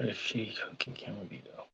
But if she can camera view though.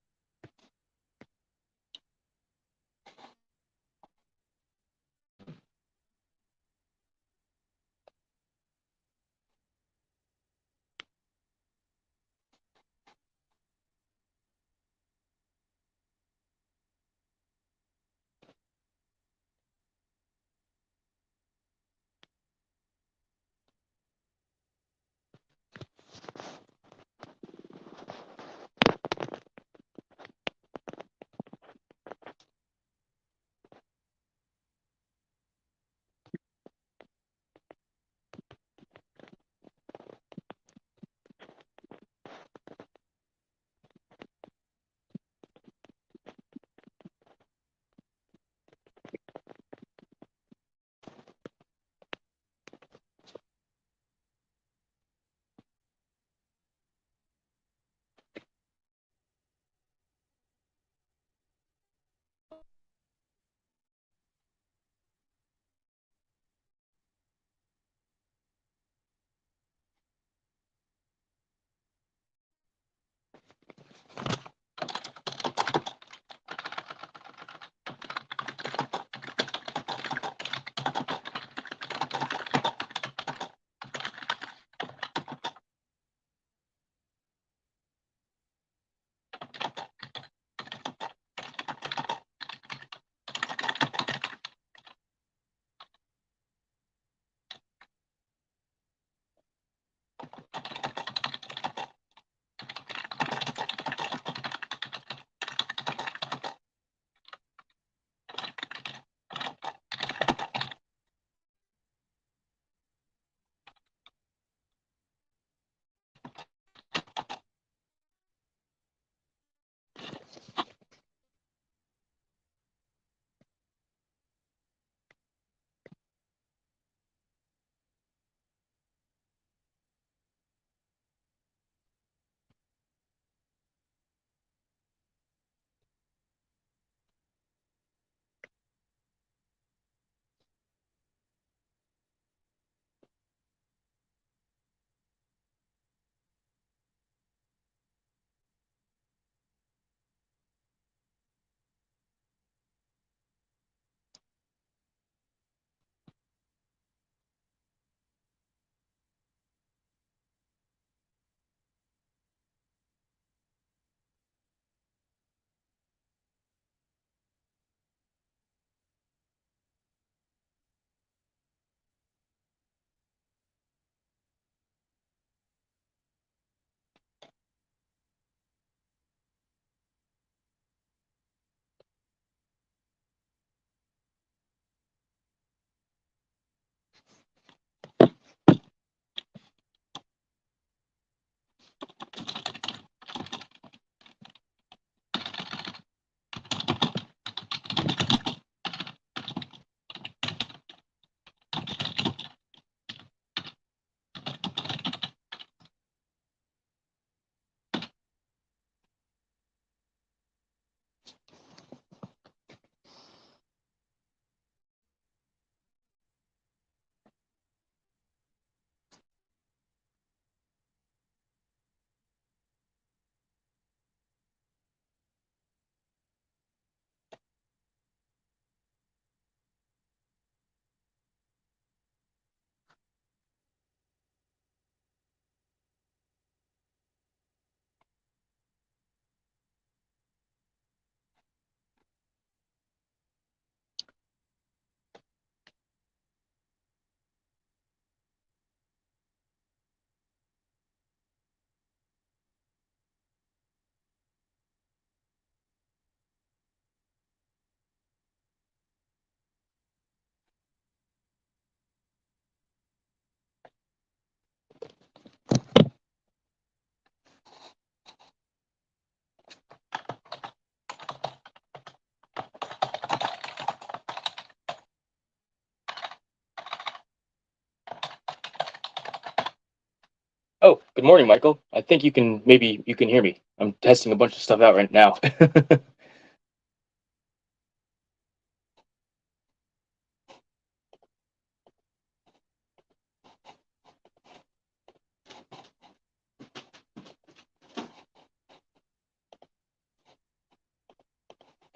Oh, good morning, Michael. I think maybe you can hear me. I'm testing a bunch of stuff out right now.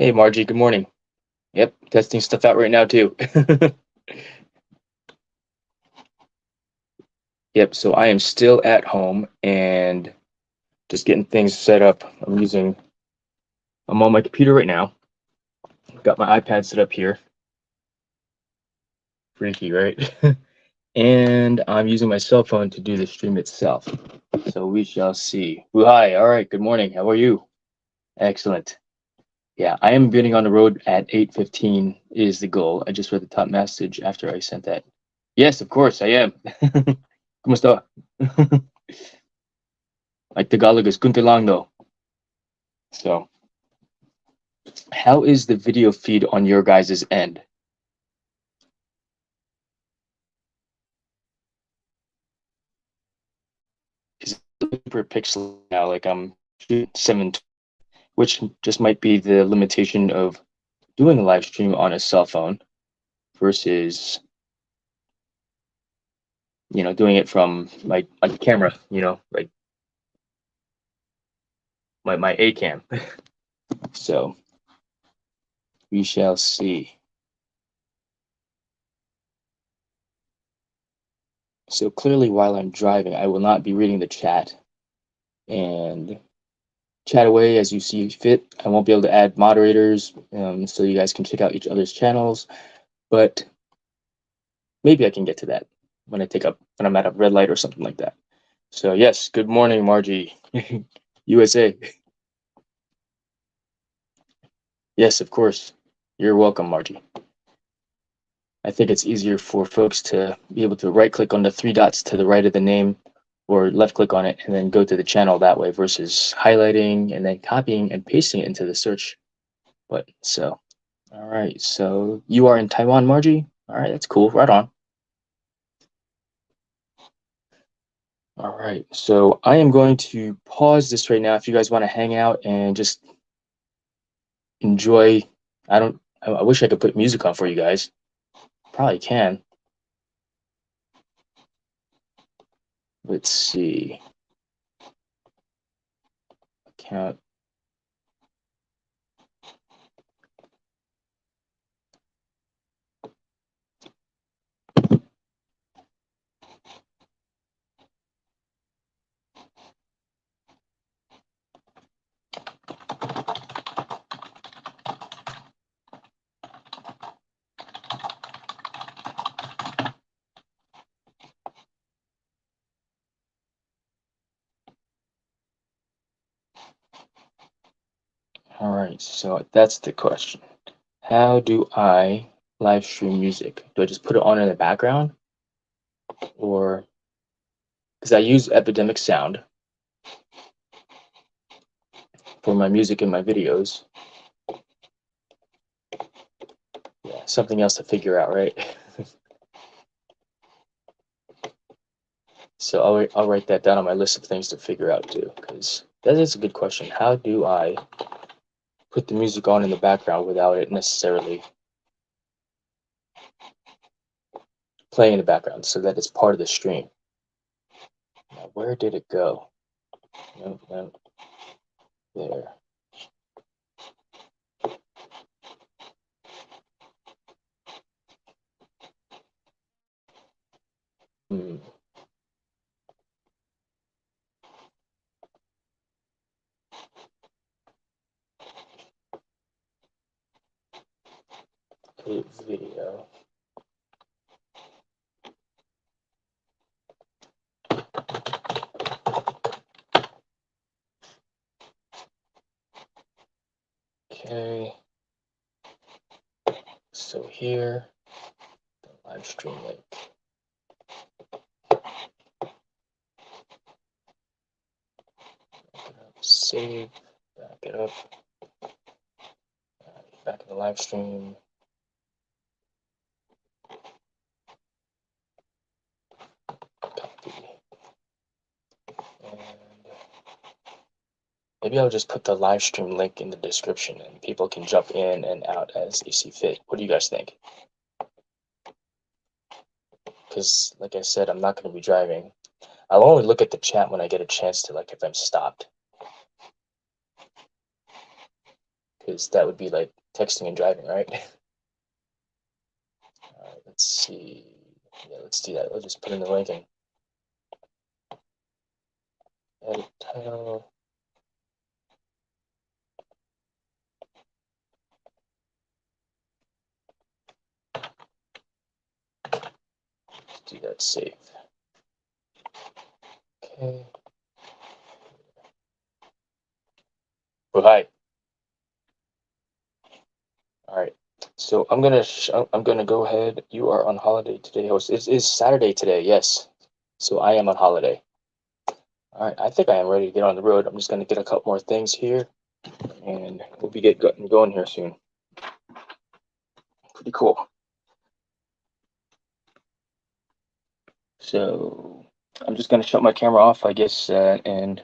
Hey, Margie, good morning. Yep, testing stuff out right now too. Yep, so I am still at home and just getting things set up. I'm on my computer right now. Got my iPad set up here. Freaky, right? And I'm using my cell phone to do the stream itself. So we shall see. Well, hi, all right, good morning. How are you? Excellent. Yeah, I am getting on the road at 8:15 is the goal. I just read the top message after I sent that. Yes, of course, I am. Kumusta? Like Tagalog is kunti lang though. So, how is the video feed on your guys' end? Is it super pixel now? Like I'm shooting 7, which just might be the limitation of doing a live stream on a cell phone versus doing it from my camera, like my A cam. So we shall see. So clearly, while I'm driving, I will not be reading the chat and chat away as you see fit. I won't be able to add moderators, so you guys can check out each other's channels, but maybe I can get to that when I'm at a red light or something like that. So yes, good morning, Margie, USA. Yes, of course. You're welcome, Margie. I think it's easier for folks to be able to right click on the three dots to the right of the name or left click on it and then go to the channel that way versus highlighting and then copying and pasting it into the search button. So, all right. So you are in Taiwan, Margie? All right. That's cool. Right on. All right. So I am going to pause this right now. If you guys want to hang out and just enjoy, I wish I could put music on for you guys. Probably can. Let's see. Account. All right, so that's the question. How do I live stream music? Do I just put it on in the background? Or, because I use Epidemic Sound for my music and my videos. Yeah, something else to figure out, right? So I'll write that down on my list of things to figure out too, because that is a good question. How do I put the music on in the background without it necessarily playing in the background so that it's part of the stream? Now, where did it go? No, there. Hmm. Create video. Okay. So here, the live stream link. Save, back it up. Back in the live stream. Copy. And maybe I'll just put the live stream link in the description and people can jump in and out as they see fit. What do you guys think? Because like I said, I'm not going to be driving. I'll only look at the chat when I get a chance to, like if I'm stopped. because that would be like texting and driving, right? All right, let's see. Yeah, let's do that. We'll just put in the link and edit title. Let's do that. Save. Okay. Well, hi. All right. So I'm gonna go ahead. You are on holiday today, host. It is Saturday today. Yes. So I am on holiday. All right. I think I am ready to get on the road. I'm just gonna get a couple more things here, and we'll be getting going here soon. Pretty cool. So I'm just gonna shut my camera off, I guess, and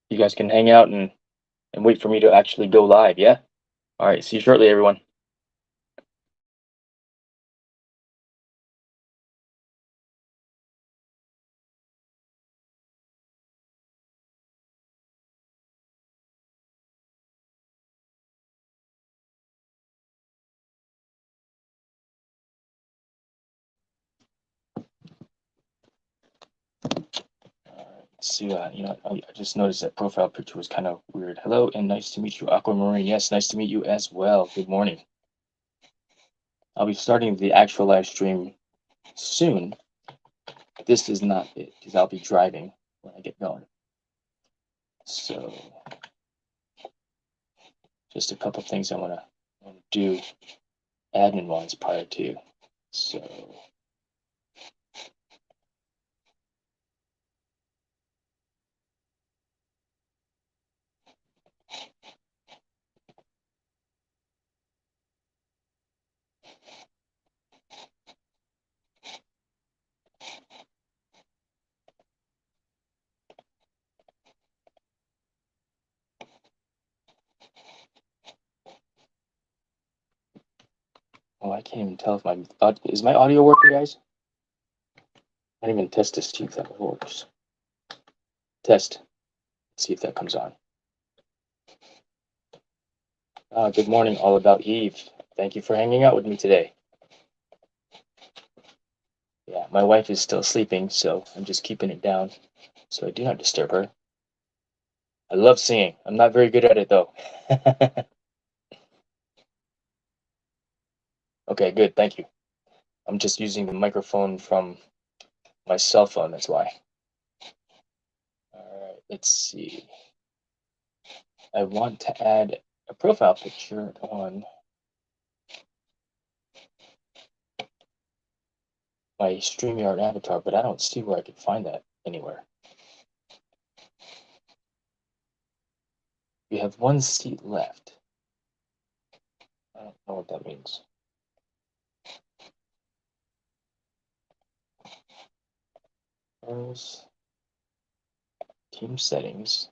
you guys can hang out and wait for me to actually go live. Yeah. All right. See you shortly, everyone. See, I just noticed that profile picture was kind of weird. Hello and nice to meet you, Aquamarine. Yes, nice to meet you as well. Good morning. I'll be starting the actual live stream soon. This is not it because I'll be driving when I get going. So, just a couple things I want to do admin wise prior to. So. Oh, I can't even tell if is my audio working, guys? I didn't even test to see if that works. Test. See if that comes on. Good morning, all about Eve. Thank you for hanging out with me today. Yeah, my wife is still sleeping, so I'm just keeping it down so I do not disturb her. I love singing. I'm not very good at it though. Okay, good. Thank you. I'm just using the microphone from my cell phone. That's why. All right, let's see. I want to add a profile picture on my Streamyard avatar, but I don't see where I can find that anywhere. We have one seat left. I don't know what that means. There's team settings.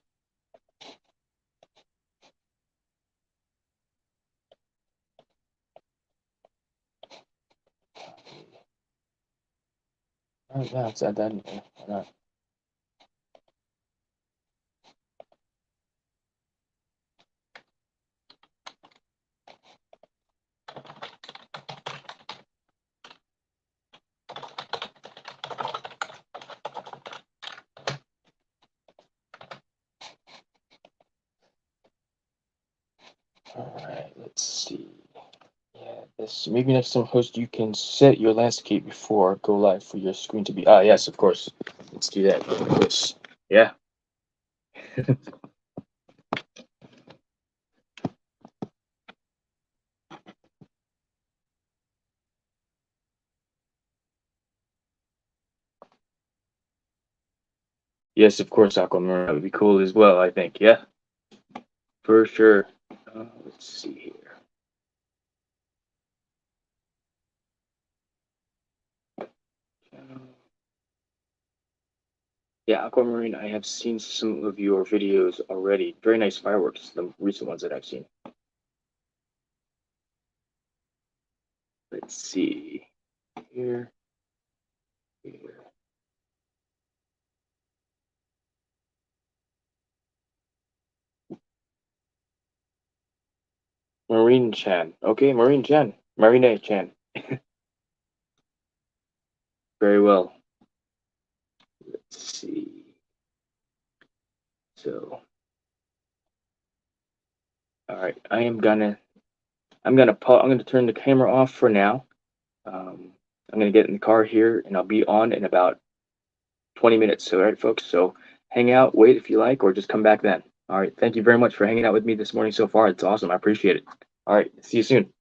All right, yeah, let's add that in there. Why not? All right, let's see. Yeah, this maybe next time, host, you can set your landscape before go live for your screen to be. Ah, yes, of course. Let's do that. This. Yeah. Yes, of course, Aquamarine. That would be cool as well, I think. Yeah. For sure. Let's see here. Yeah, Aquamarine, I have seen some of your videos already. Very nice fireworks, the recent ones that I've seen. Let's see. Here. Here. Marine Chan. Okay, Marine Chan. Marine Chan. Very well. Let's see. So, all right. I'm gonna turn the camera off for now. I'm gonna get in the car here, and I'll be on in about 20 minutes. So, all right, folks. So, hang out, wait if you like, or just come back then. All right. Thank you very much for hanging out with me this morning so far. It's awesome. I appreciate it. All right. See you soon.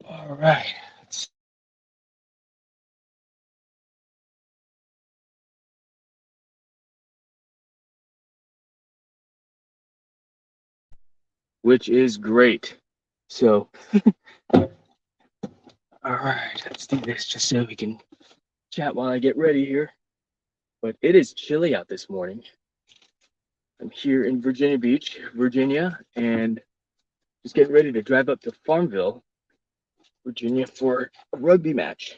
All right. which is great. So, all right, let's do this just so we can chat while I get ready here. But it is chilly out this morning. I'm here in Virginia Beach, Virginia, and just getting ready to drive up to Farmville, Virginia for a rugby match.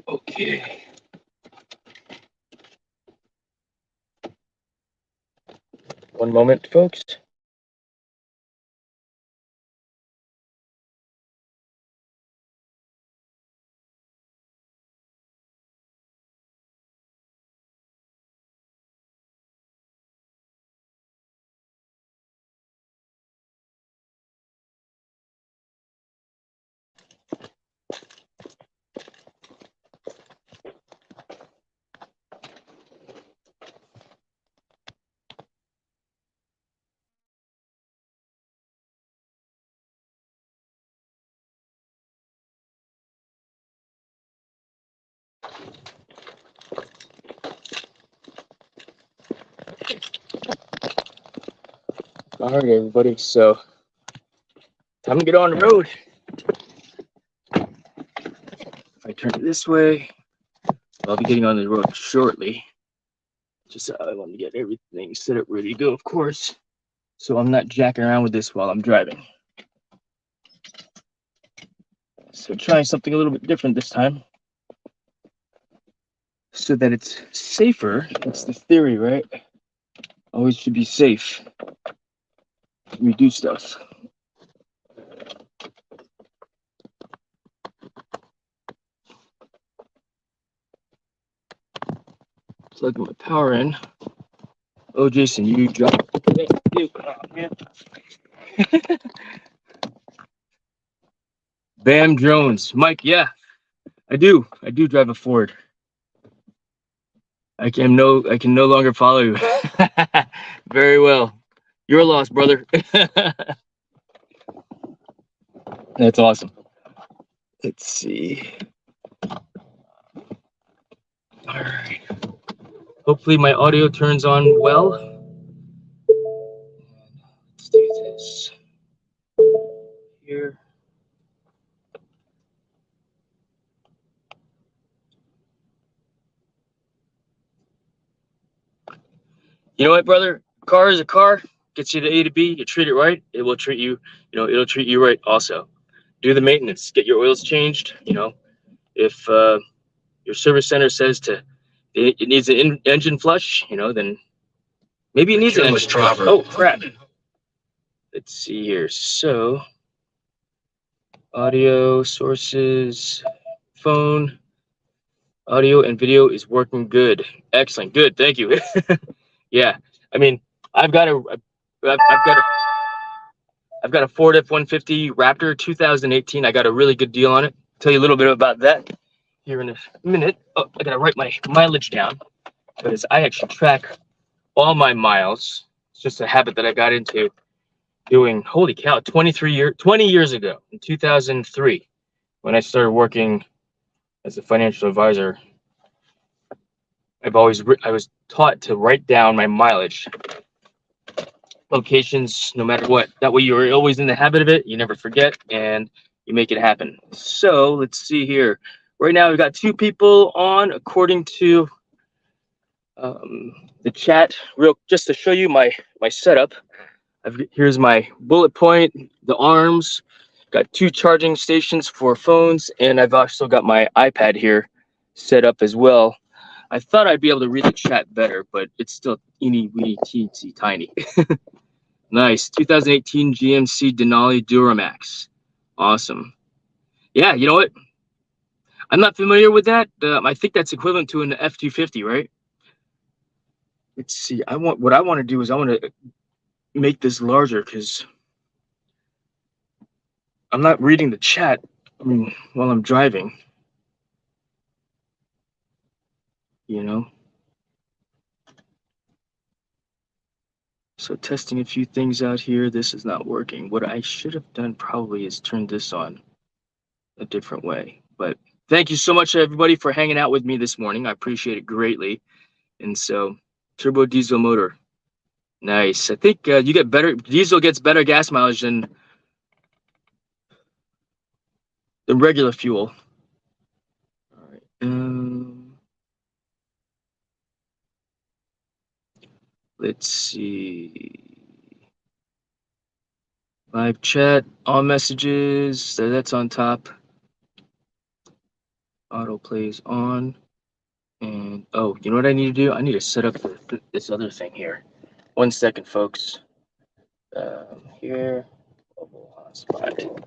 Okay. One moment, folks. All right, everybody. So, time to get on the road. If I turn it this way, I'll be getting on the road shortly. Just I want to get everything set up, ready to go, of course. So I'm not jacking around with this while I'm driving. So trying something a little bit different this time, so that it's safer. That's the theory, right? Always should be safe when we do stuff. Plug my power in. Oh, Jason, you dropped it. Oh, man. Bam Jones. Mike, yeah, I do drive a Ford. I can no longer follow you. Very well. You're lost, brother. That's awesome. Let's see. All right. Hopefully my audio turns on well. Let's do this here. You know what, brother? Car is a car. Gets you to A to B. You treat it right, it will treat you. It'll treat you right also. Do the maintenance. Get your oils changed. If your service center says it needs an engine flush, then maybe it needs an engine flush. Oh crap! Let's see here. So, audio sources, phone, audio and video is working good. Excellent. Good. Thank you. Yeah. I mean, I've got a Ford F-150 Raptor 2018. I got a really good deal on it. Tell you a little bit about that here in a minute. Oh, I gotta write my mileage down because I actually track all my miles. It's just a habit that I got into doing. Holy cow! 20 years ago, in 2003, when I started working as a financial advisor, I was taught to write down my mileage, locations, no matter what. That way you're always in the habit of it. You never forget, and you make it happen. So let's see here. Right now we've got 2 people on, according to the chat. Just to show you my setup. Here's my bullet point, the arms. Got 2 charging stations for phones, and I've also got my iPad here set up as well. I thought I'd be able to read the chat better, but it's still teeny weeny teensy tiny. Nice. 2018 GMC Denali Duramax. Awesome. Yeah, you know what? I'm not familiar with that. I think that's equivalent to an F-250, right? Let's see. What I want to do is I want to make this larger because I'm not reading the chat. I mean, while I'm driving, you know. So testing a few things out here. This is not working. What I should have done probably is turn this on a different way. But thank you so much, everybody, for hanging out with me this morning. I appreciate it greatly. And so, turbo diesel motor. Nice. I think you get better. Diesel gets better gas mileage than regular fuel. All right. Let's see. Live chat, all messages. So that's on top. Auto plays on. And oh, you know what I need to do? I need to set up this other thing here. 1 second, folks. Here, mobile hotspot.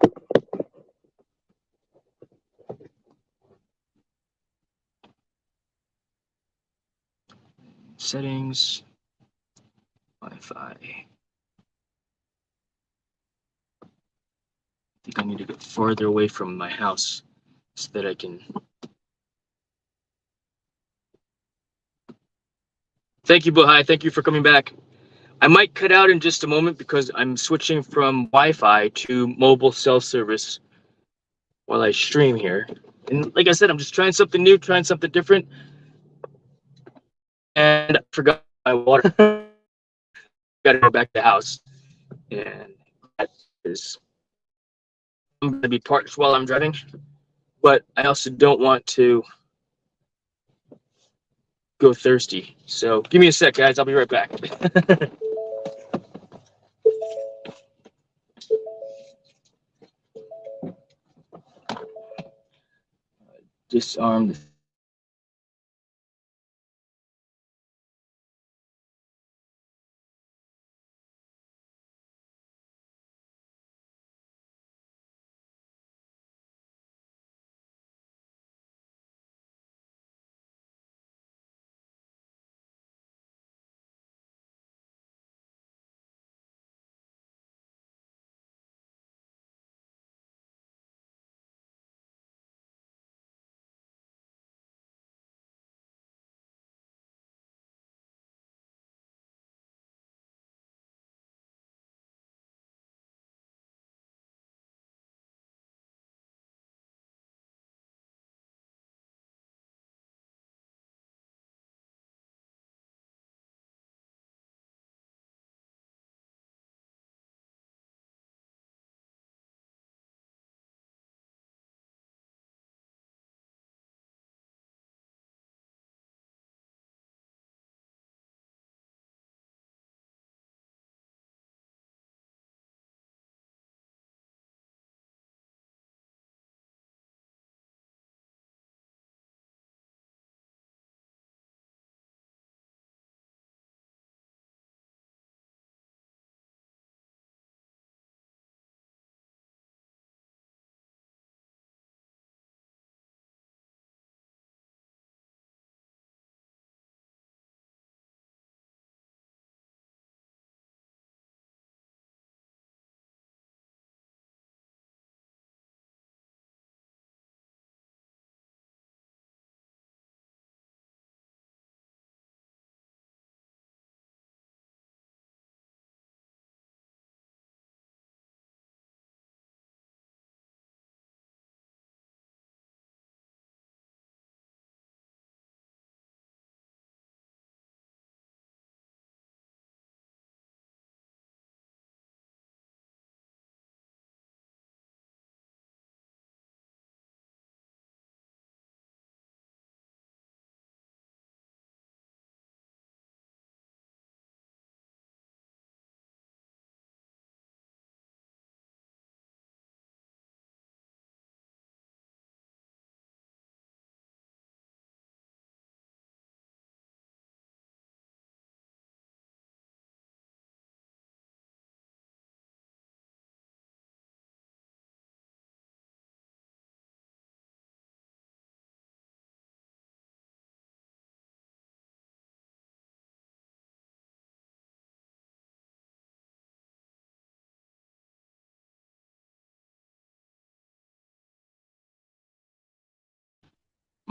Settings, Wi-Fi. I think I need to get farther away from my house so that I can. Thank you, Buhai. Thank you for coming back. I might cut out in just a moment because I'm switching from Wi-Fi to mobile cell service while I stream here. And like I said, I'm just trying something new, trying something different. And I forgot my water. Got to go back to the house. And that is, I'm going to be parked while I'm driving. But I also don't want to go thirsty. So give me a sec, guys. I'll be right back. Disarm the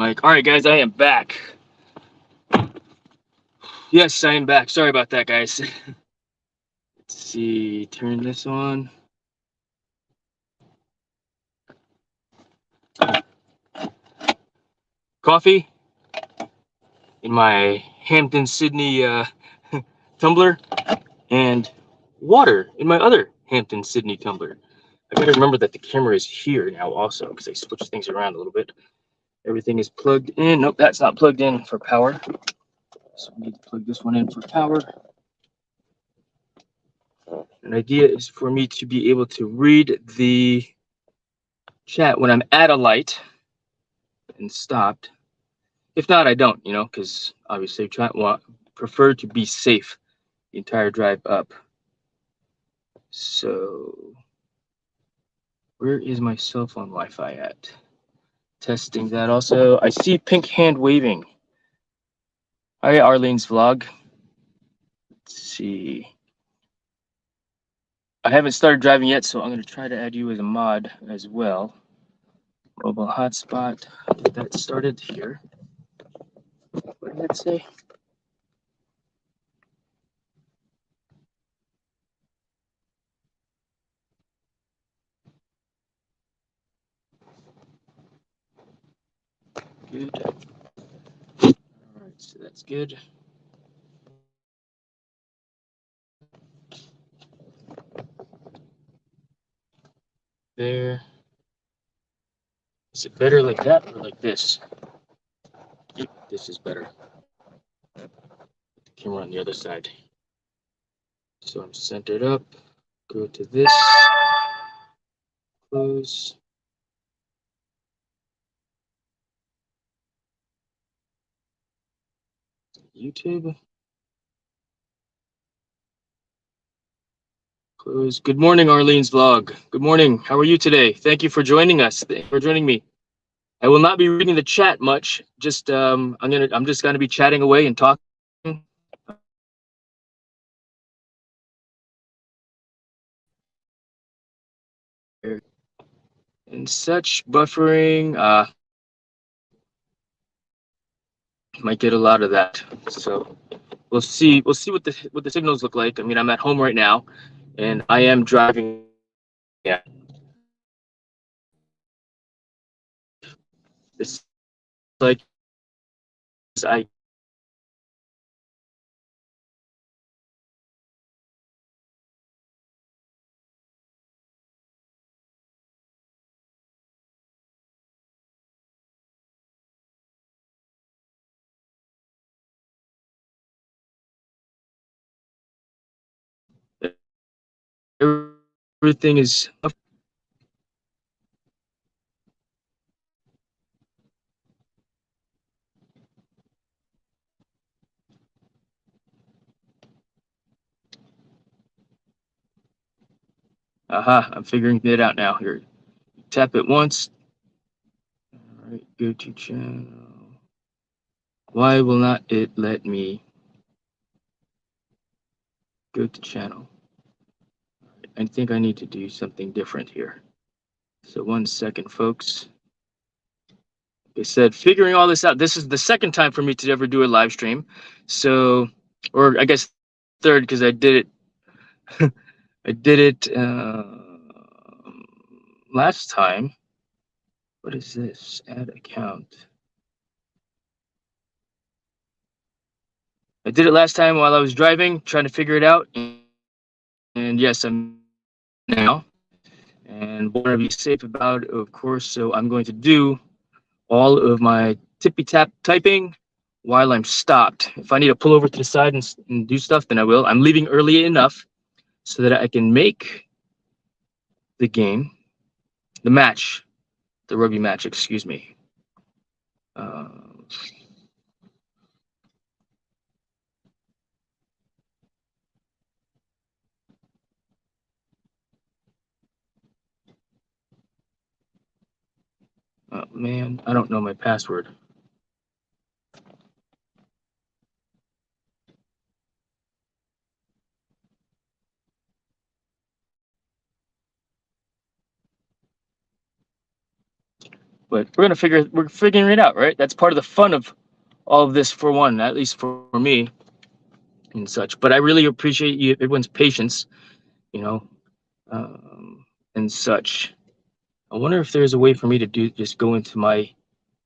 Mike. All right, guys, I am back. Yes, I am back. Sorry about that, guys. Let's see, turn this on. Coffee in my Hampton Sydney tumbler, and water in my other Hampton Sydney tumbler. I gotta remember that the camera is here now also, because I switched things around a little bit. Everything is plugged in. Nope, that's not plugged in for power. So we need to plug this one in for power. An idea is for me to be able to read the chat when I'm at a light and stopped. If not, I don't, because obviously prefer to be safe the entire drive up. So where is my cell phone Wi-Fi at? Testing that also. I see pink hand waving. Hi, Arlene's vlog. Let's see. I haven't started driving yet, so I'm going to try to add you as a mod as well. Mobile hotspot. Get that started here. What did that say? Good. All right, so that's good. There. Is it better like that or like this? This is better. Put the camera on the other side. So I'm centered up. Go to this. Close. YouTube. Close. Good morning, Arlene's vlog. Good morning. How are you today? Thank you for joining us. Thank you for joining me. I will not be reading the chat much. Just I'm just gonna be chatting away and talking. And such buffering. Might get a lot of that. So we'll see. We'll see what the signals look like. I mean, I'm at home right now, and I am driving. Yeah. It's like I. Everything is. Aha! I'm figuring it out now. Here, tap it once. All right, go to channel. Why will not it let me go to channel? I think I need to do something different here. So 1 second, folks. Like I said, figuring all this out. This is the second time for me to ever do a live stream. So, or I guess third, because I did it. I did it last time. What is this? Add account. I did it last time while I was driving, trying to figure it out. And yes, I'm now. And want to be safe about it, of course. So I'm going to do all of my tippy tap typing while I'm stopped. If I need to pull over to the side and do stuff, then I will. I'm leaving early enough so that I can make the game, the match, the rugby match, excuse me. Oh man, I don't know my password. But we're figuring it out, right? That's part of the fun of all of this, for one, at least for me and such. But I really appreciate everyone's patience, you know, and such. I wonder if there's a way for me to just go into the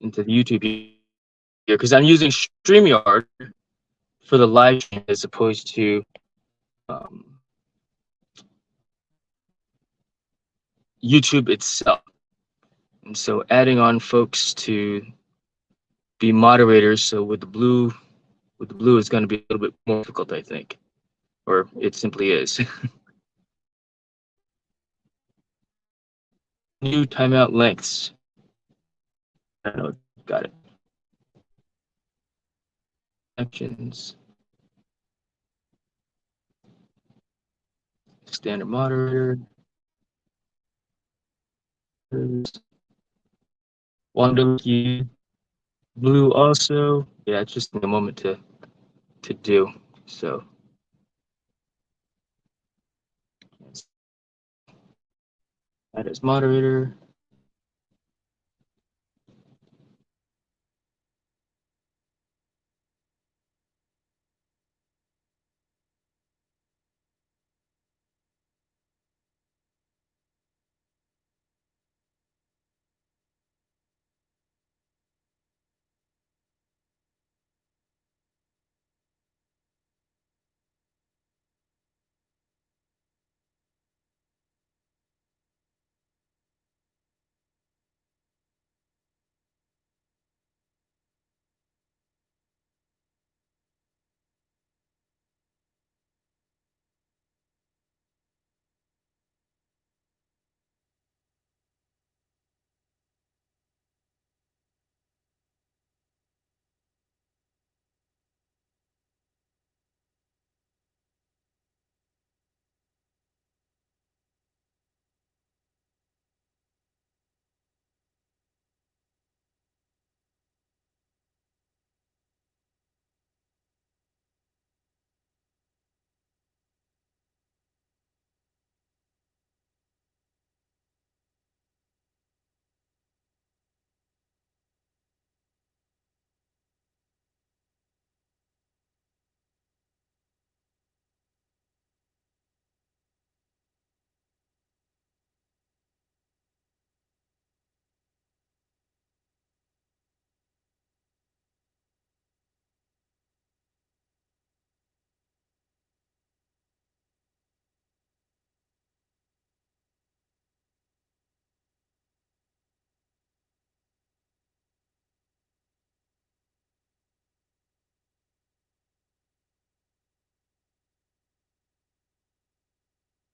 YouTube here, because I'm using Streamyard for the live stream as opposed to YouTube itself. And so adding on folks to be moderators, so with the blue is going to be a little bit more difficult, I think, or it simply is. New timeout lengths. I don't know, got it. Actions. Standard moderator. Wanda, blue also. Yeah, it's just a moment to do. So that is moderator.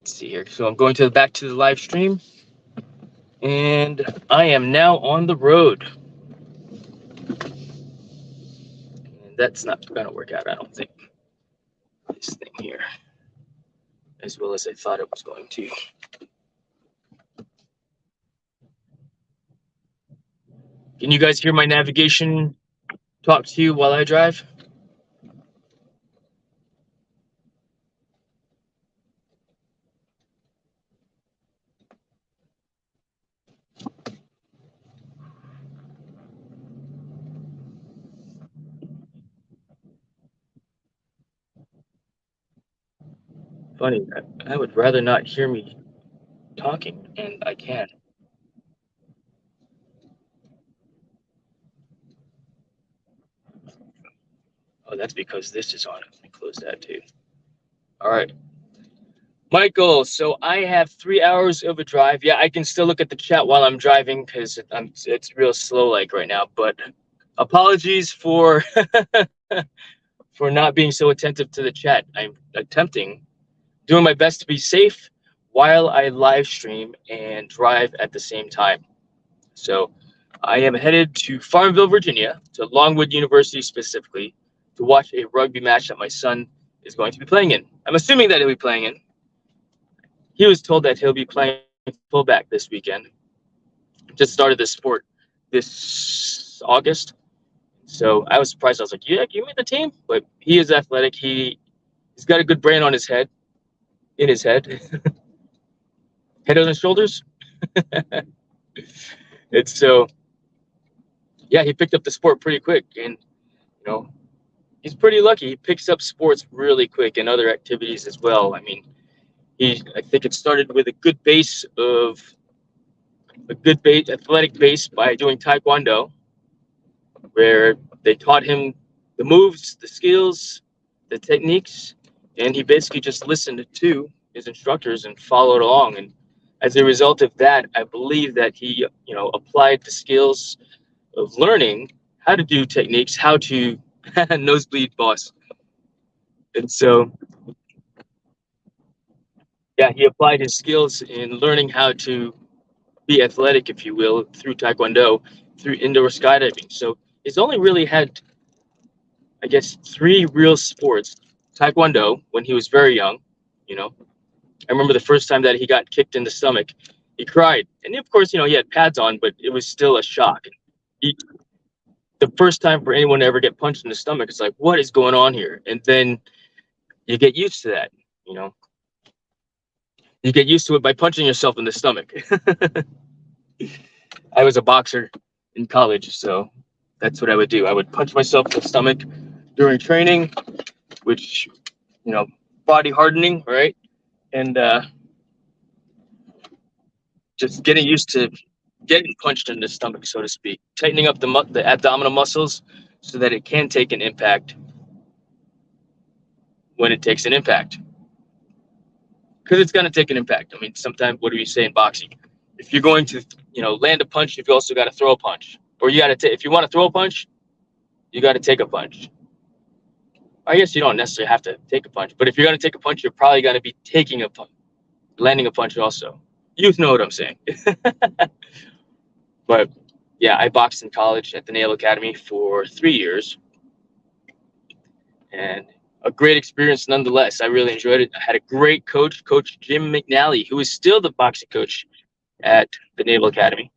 Let's see here. So I'm going back to the live stream, and I am now on the road. And that's not going to work out, I don't think. This thing here, as well as I thought it was going to. Can you guys hear my navigation talk to you while I drive? Funny, I would rather not hear me talking, and I can. Oh, that's because this is on. Let me close that too. All right. Michael, so I have 3 hours of a drive. Yeah, I can still look at the chat while I'm driving because it's real slow like right now. But apologies for for not being so attentive to the chat. I'm doing my best to be safe while I live stream and drive at the same time. So I am headed to Farmville, Virginia, to Longwood University specifically, to watch a rugby match that my son is going to be playing in. I'm assuming that he'll be playing in. He was told that he'll be playing fullback this weekend. Just started this sport this August. So I was surprised. I was like, yeah, you made the team? But he is athletic. He's got a good brain on his head, in his head. Head on his shoulders. It's so yeah, he picked up the sport pretty quick, and you know, he's pretty lucky. He picks up sports really quick and other activities as well. I mean, I think it started with a good athletic base by doing taekwondo, where they taught him the moves, the skills, the techniques, and he basically just listened to his instructors and followed along. And as a result of that, I believe that he, applied the skills of learning how to do techniques, how to nosebleed boss. And so, yeah, he applied his skills in learning how to be athletic, if you will, through taekwondo, through indoor skydiving. So he's only really had, I guess, three real sports. Taekwondo when he was very young, you know. I remember the first time that he got kicked in the stomach, he cried, and of course, he had pads on, but it was still a shock. He, the first time for anyone to ever get punched in the stomach, it's like, what is going on here? And then you get used to that, you know. You get used to it by punching yourself in the stomach. I was a boxer in college, so that's what I would do. I would punch myself in the stomach during training, which, body hardening, right? And just getting used to getting punched in the stomach, so to speak, tightening up the abdominal muscles so that it can take an impact when it takes an impact. Because it's going to take an impact. I mean, sometimes, what do you say in boxing? If you're going to, land a punch, you've also got to throw a punch. Or you got to, if you want to throw a punch, you got to take a punch. I guess you don't necessarily have to take a punch, but if you're going to take a punch, you're probably going to be taking a punch, landing a punch also. You know what I'm saying. But yeah, I boxed in college at the Naval Academy for 3 years, and a great experience nonetheless. I really enjoyed it. I had a great coach, Coach Jim McNally, who is still the boxing coach at the Naval Academy.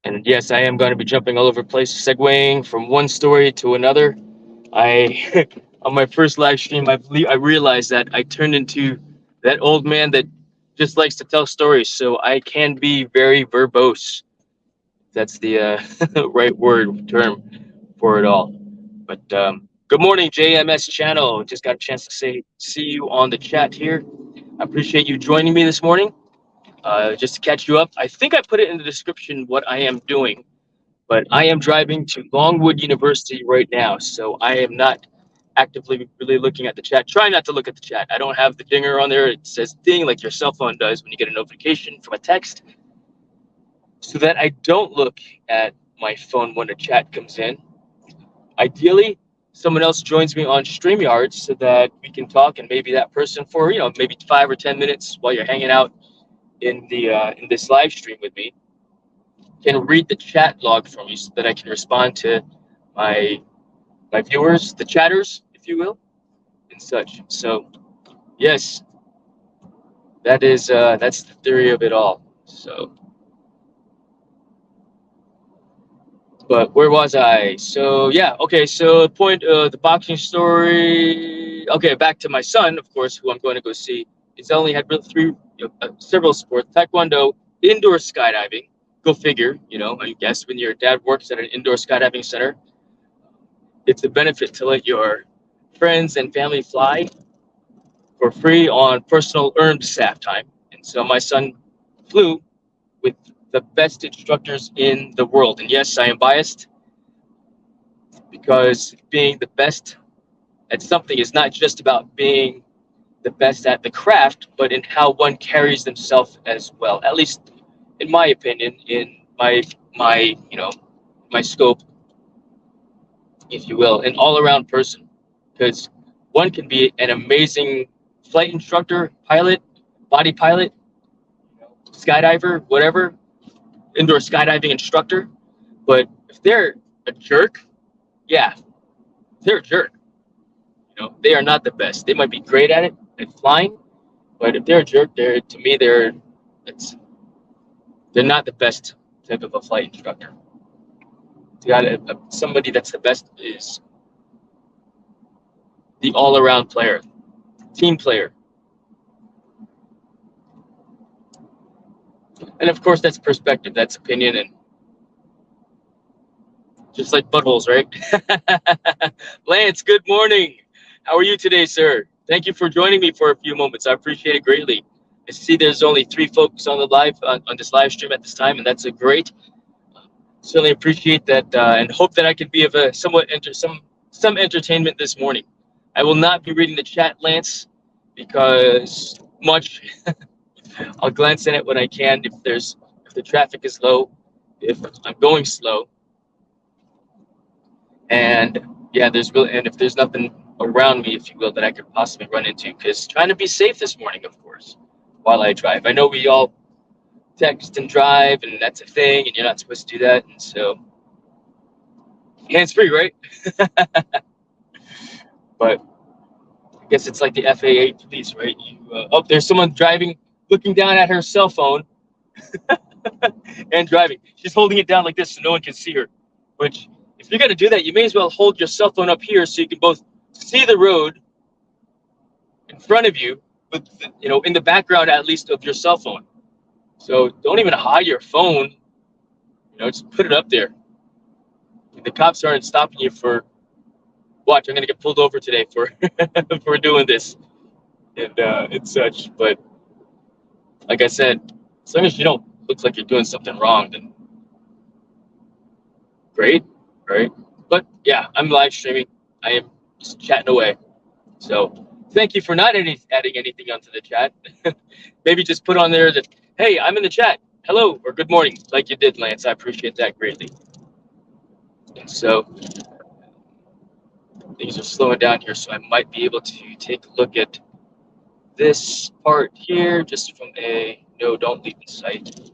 And yes, I am going to be jumping all over the place, segueing from one story to another. On my first live stream, I realized that I turned into that old man that just likes to tell stories. So I can be very verbose. That's the right term for it all. But good morning, JMS channel. Just got a chance to see you on the chat here. I appreciate you joining me this morning. Just to catch you up, I think I put it in the description what I am doing, but I am driving to Longwood University right now, so I am not actively really looking at the chat. Try not to look at the chat. I don't have the dinger on there. It says ding like your cell phone does when you get a notification from a text, so that I don't look at my phone when a chat comes in. Ideally, someone else joins me on Streamyard so that we can talk, and maybe that person for maybe 5 or 10 minutes while you're hanging out in this live stream with me can read the chat log for me so that I can respond to my viewers, the chatters, if you will, and such. So yes, that's the theory of it all. So, but where was I? So yeah, okay. So the point of the boxing story. Okay, back to my son, of course, who I'm going to go see. He's only had several sports: taekwondo, indoor skydiving. Go figure. I guess when your dad works at an indoor skydiving center, it's a benefit to let your friends and family fly for free on personal earned staff time. And so my son flew with the best instructors in the world. And yes, I am biased because being the best at something is not just about being the best at the craft, but in how one carries themselves as well. At least in my opinion, in my my scope, if you will, an all-around person. Because one can be an amazing flight instructor, pilot, body pilot, skydiver, whatever, indoor skydiving instructor. But if they're a jerk, yeah, they're a jerk. They are not the best. They might be great at it, at flying, but if they're a jerk, they're not the best type of a flight instructor. You got somebody that's the best is the all-around player, team player. And of course, that's perspective, that's opinion, and just like buttholes, right? Lance, good morning. How are you today, sir? Thank you for joining me for a few moments. I appreciate it greatly. I see there's only 3 folks on the on this live stream at this time, and that's a great. Certainly appreciate that, and hope that I can be of a somewhat some entertainment this morning. I will not be reading the chat, Lance, because much. I'll glance in it when I can if the traffic is low, if I'm going slow, and yeah, and if there's nothing around me, if you will, that I could possibly run into, because trying to be safe this morning, of course, while I drive. I know we all text and drive, and that's a thing, and you're not supposed to do that, and so hands free, right? But I guess it's like the FAA police, right? Oh, there's someone driving, looking down at her cell phone and driving. She's holding it down like this so no one can see her. Which, if you're gonna do that, you may as well hold your cell phone up here so you can both see the road in front of you, with in the background at least of your cell phone. So don't even hide your phone. Just put it up there. The cops aren't stopping you for. Watch, I'm gonna get pulled over today for for doing this and such. But like I said, as long as you don't look like you're doing something wrong, then great, right? But yeah, I'm live streaming. I am just chatting away. So thank you for not adding anything onto the chat. Maybe just put on there that, hey, I'm in the chat. Hello or good morning, like you did, Lance. I appreciate that greatly. And so things are slowing down here, so I might be able to take a look at this part here just from a no, don't leave the site.